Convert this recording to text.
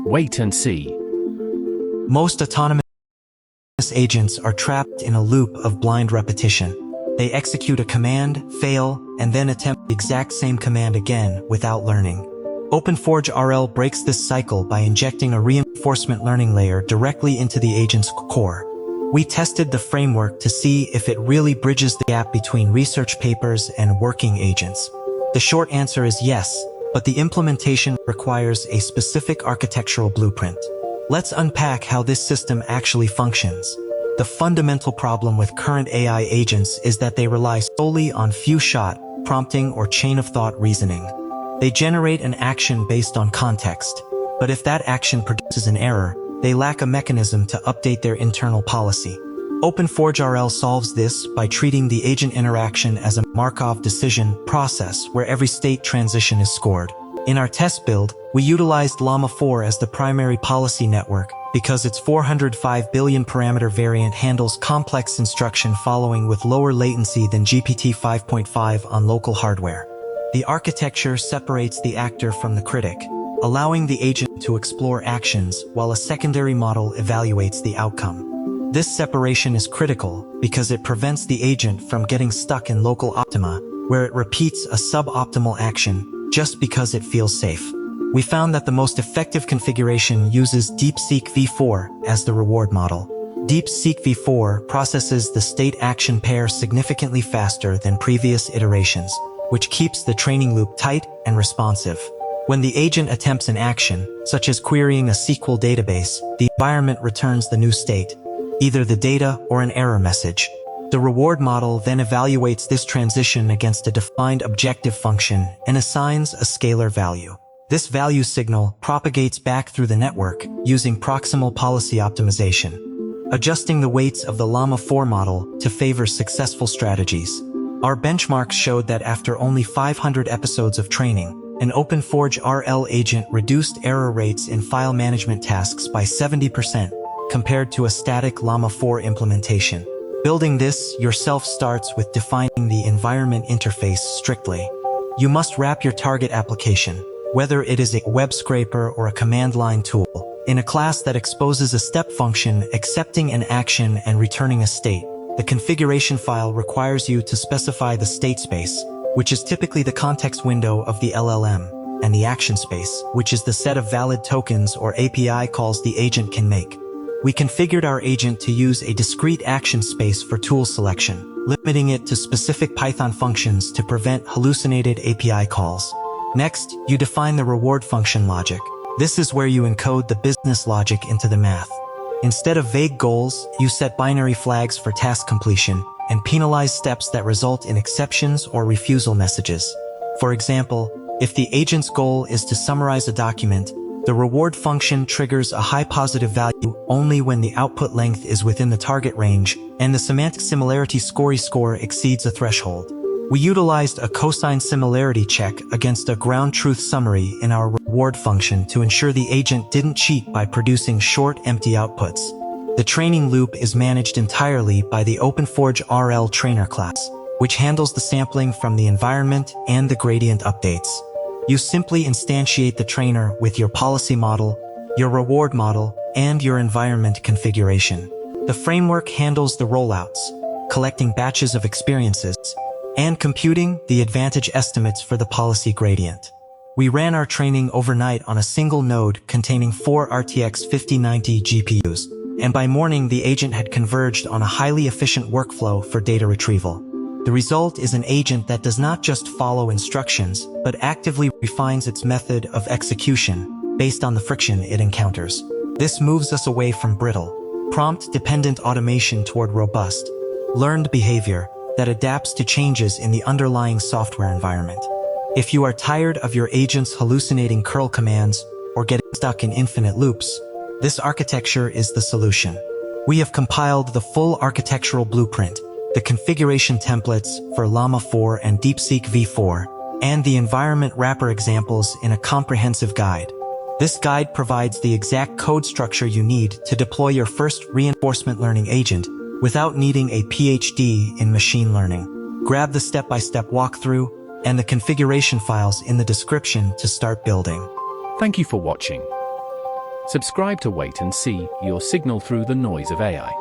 Wait and see. Most autonomous agents are trapped in a loop of blind repetition. They execute a command, fail, and then attempt the exact same command again without learning. OpenForgeRL breaks this cycle by injecting a reinforcement learning layer directly into the agent's core. We tested the framework to see if it really bridges the gap between research papers and working agents. The short answer is yes, but the implementation requires a specific architectural blueprint. Let's unpack how this system actually functions. The fundamental problem with current AI agents is that they rely solely on few-shot prompting or chain-of-thought reasoning. They generate an action based on context, but if that action produces an error, they lack a mechanism to update their internal policy. OpenForgeRL solves this by treating the agent interaction as a Markov decision process where every state transition is scored. In our test build, we utilized Llama 4 as the primary policy network because its 405 billion parameter variant handles complex instruction following with lower latency than GPT 5.5 on local hardware. The architecture separates the actor from the critic, allowing the agent to explore actions while a secondary model evaluates the outcome. This separation is critical because it prevents the agent from getting stuck in local optima, where it repeats a suboptimal action just because it feels safe. We found that the most effective configuration uses DeepSeek v4 as the reward model. DeepSeek v4 processes the state-action pair significantly faster than previous iterations, which keeps the training loop tight and responsive. When the agent attempts an action, such as querying a SQL database, the environment returns the new state, either the data or an error message. The reward model then evaluates this transition against a defined objective function and assigns a scalar value. This value signal propagates back through the network using proximal policy optimization, adjusting the weights of the Llama 4 model to favor successful strategies. Our benchmarks showed that after only 500 episodes of training, an OpenForgeRL agent reduced error rates in file management tasks by 70% compared to a static Llama 4 implementation. Building this yourself starts with defining the environment interface strictly. You must wrap your target application, whether it is a web scraper or a command line tool, in a class that exposes a step function accepting an action and returning a state. The configuration file requires you to specify the state space, which is typically the context window of the LLM, and the action space, which is the set of valid tokens or API calls the agent can make. We configured our agent to use a discrete action space for tool selection, limiting it to specific Python functions to prevent hallucinated API calls. Next, you define the reward function logic. This is where you encode the business logic into the math. Instead of vague goals, you set binary flags for task completion and penalize steps that result in exceptions or refusal messages. For example, if the agent's goal is to summarize a document, the reward function triggers a high positive value only when the output length is within the target range and the semantic similarity score exceeds a threshold. We utilized a cosine similarity check against a ground truth summary in our reward function to ensure the agent didn't cheat by producing short, empty outputs. The training loop is managed entirely by the OpenForgeRL trainer class, which handles the sampling from the environment and the gradient updates. You simply instantiate the trainer with your policy model, your reward model, and your environment configuration. The framework handles the rollouts, collecting batches of experiences, and computing the advantage estimates for the policy gradient. We ran our training overnight on a single node containing 4 RTX 5090 GPUs, and by morning the agent had converged on a highly efficient workflow for data retrieval. The result is an agent that does not just follow instructions, but actively refines its method of execution based on the friction it encounters. This moves us away from brittle, prompt-dependent automation toward robust, learned behavior that adapts to changes in the underlying software environment. If you are tired of your agents hallucinating curl commands or getting stuck in infinite loops, this architecture is the solution. We have compiled the full architectural blueprint, the configuration templates for Llama 4 and DeepSeek v4, and the environment wrapper examples in a comprehensive guide. This guide provides the exact code structure you need to deploy your first reinforcement learning agent without needing a PhD in machine learning. Grab the step-by-step walkthrough and the configuration files in the description to start building. Thank you for watching. Subscribe to Wait and See, your signal through the noise of AI.